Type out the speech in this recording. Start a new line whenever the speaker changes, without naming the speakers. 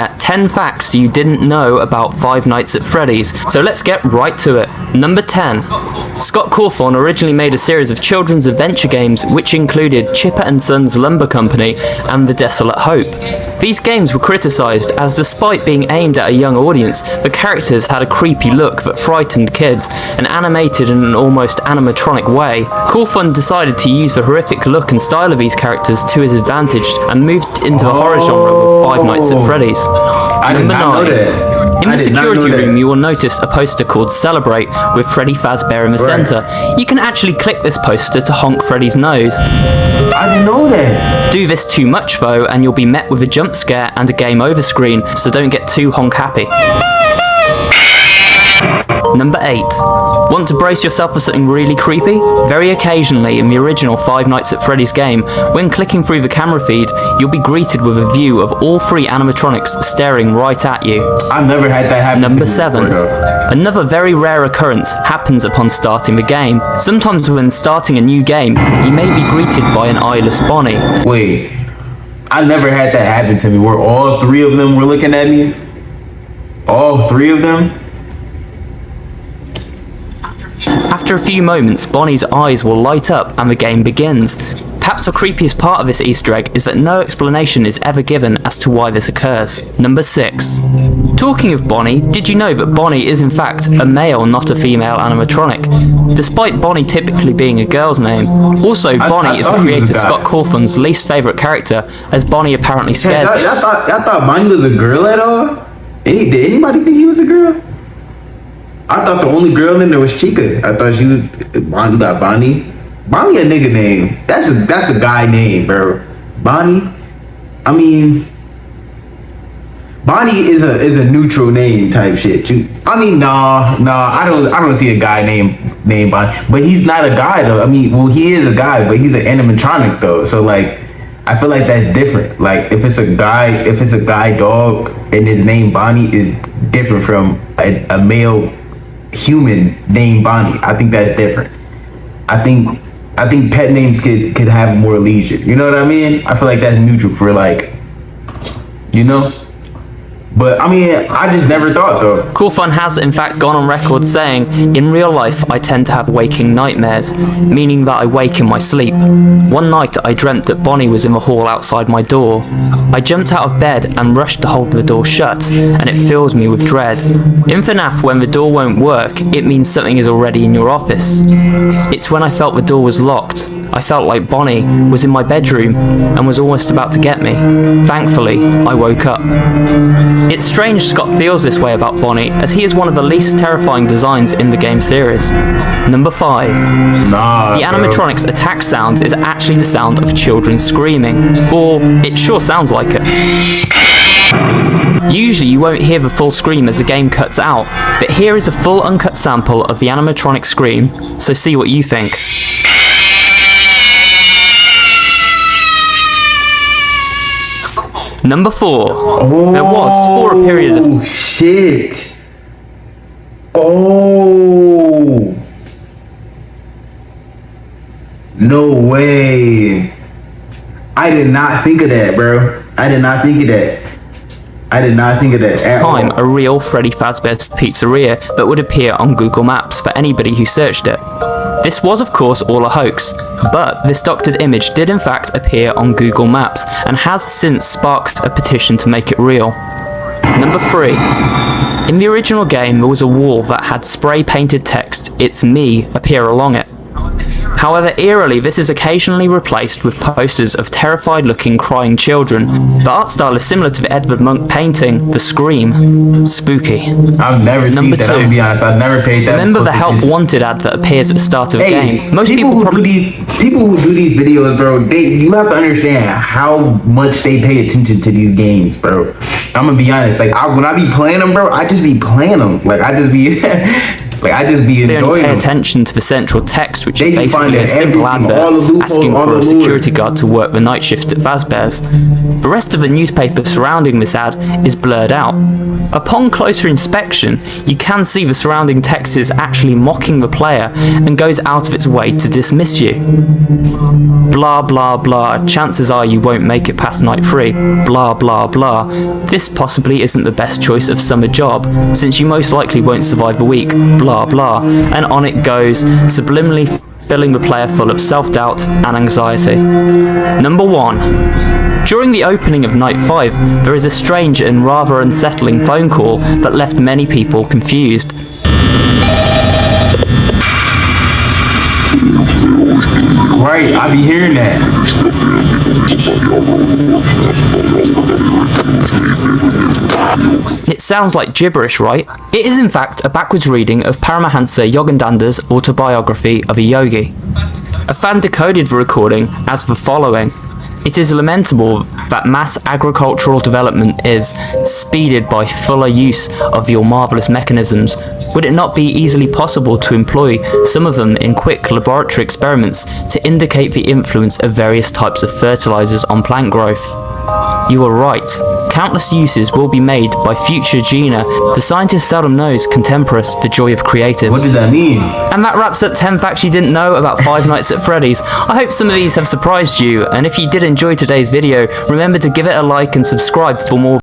at 10 facts you didn't know about Five Nights at Freddy's, so let's get right to it. Number 10. Scott Cawthon originally made a series of children's adventure games which included Chipper and Sons Lumber Company and The Desolate Hope. These games were criticised as despite being aimed at a young audience, the characters had a creepy look that frightened kids and animated in an almost animatronic way. Cawthon decided to use the horrific look and style of these characters to his advantage and moved into the horror genre with Five Nights at Freddy's.
I did not know that.
In the security room, you will notice a poster called Celebrate with Freddy Fazbear in the centre. You can actually click this poster to honk Freddy's nose.
I didn't know that.
Do this too much though, and you'll be met with a jump scare and a game over screen, so don't get too honk happy. Number 8. Want to brace yourself for something really creepy? Very occasionally in the original Five Nights at Freddy's game, when clicking through the camera feed, you'll be greeted with a view of all three animatronics staring right at you.
I've never had that happen.
Number 7. Another very rare occurrence happens upon starting the game. Sometimes when starting a new game, you may be greeted by an eyeless Bonnie.
Wait, I never had that happen to me where all three of them were looking at me? All three of them?
After a few moments, Bonnie's eyes will light up and the game begins. Perhaps the creepiest part of this Easter egg is that no explanation is ever given as to why this occurs. Number 6. Talking of Bonnie, did you know that Bonnie is in fact a male, not a female animatronic, despite Bonnie typically being a girl's name? Also, Bonnie is the creator Scott Cawthon's least favourite character, as Bonnie apparently scared...
I thought Bonnie was a girl at all? Did anybody think he was a girl? I thought the only girl in there was Chica. I thought she was Bonnie. Bonnie a nigga name. That's a guy name, bro. Bonnie. I mean, Bonnie is a neutral name type shit. Nah. I don't see a guy named Bonnie. But he's not a guy though. I mean, well, he is a guy, but he's an animatronic though. So like, I feel like that's different. Like if it's a guy dog and his name Bonnie is different from a male human named Bonnie. I think that's different. I think pet names could have more leisure. You know what I mean? I feel like that's neutral for like, you know? But I mean, I just never thought though.
Cawthon has in fact gone on record saying, "In real life I tend to have waking nightmares, meaning that I wake in my sleep. One night I dreamt that Bonnie was in the hall outside my door. I jumped out of bed and rushed to hold the door shut, and it filled me with dread. In FNAF, when the door won't work, it means something is already in your office. It's when I felt the door was locked. I felt like Bonnie was in my bedroom and was almost about to get me. Thankfully, I woke up." It's strange Scott feels this way about Bonnie, as he is one of the least terrifying designs in the game series. Number 5. The animatronic's attack sound is actually the sound of children screaming. Or, it sure sounds like it. Usually you won't hear the full scream as the game cuts out, but here is a full uncut sample of the animatronic scream, so see what you think. Number 4. There was, for a period of...
Oh, shit. Oh. No way. I did not think of that, bro. I did not think of that at all.
A real Freddy Fazbear's Pizzeria that would appear on Google Maps for anybody who searched it. This was of course all a hoax, but this doctored image did in fact appear on Google Maps and has since sparked a petition to make it real. Number 3. In the original game there was a wall that had spray painted text "It's me" appear along it. However, eerily, this is occasionally replaced with posters of terrified-looking crying children. The art style is similar to the Edvard Munch painting, The Scream. Spooky.
I've never seen that, I'll be honest, I've never paid that.
Remember the Help Wanted ad that appears at the start of the game? Most people who do
these videos, bro, you have to understand how much they pay attention to these games, bro. I'm gonna be honest, like when I be playing them, bro, I just be playing them. Like I just be Like I just be
They only
enjoying
pay
them.
attention to the central text, which
They
is
be
basically
finding
a simple
everything, all the
advert
loopholes,
asking
all
for
the
a
lure.
security guard to work the night shift at Fazbear's. The rest of the newspaper surrounding this ad is blurred out. Upon closer inspection, you can see the surrounding text is actually mocking the player and goes out of its way to dismiss you. Blah blah blah, chances are you won't make it past night 3. Blah blah blah. This possibly isn't the best choice of summer job, since you most likely won't survive a week. Blah blah. And on it goes, subliminally filling the player full of self-doubt and anxiety. Number 1. During the opening of Night 5, there is a strange and rather unsettling phone call that left many people confused.
Right, I be hearing that.
It sounds like gibberish, right? It is in fact a backwards reading of Paramahansa Yogandanda's autobiography of a yogi. A fan decoded the recording as the following. It is lamentable that mass agricultural development is speeded by fuller use of your marvellous mechanisms. Would it not be easily possible to employ some of them in quick laboratory experiments to indicate the influence of various types of fertilizers on plant growth? You are right. Countless uses will be made by future Gina. The scientist seldom knows contemporaries the joy of creative.
What did that mean?
And that wraps up 10 facts you didn't know about Five Nights at Freddy's. I hope some of these have surprised you, and if you did enjoy today's video, remember to give it a like and subscribe for more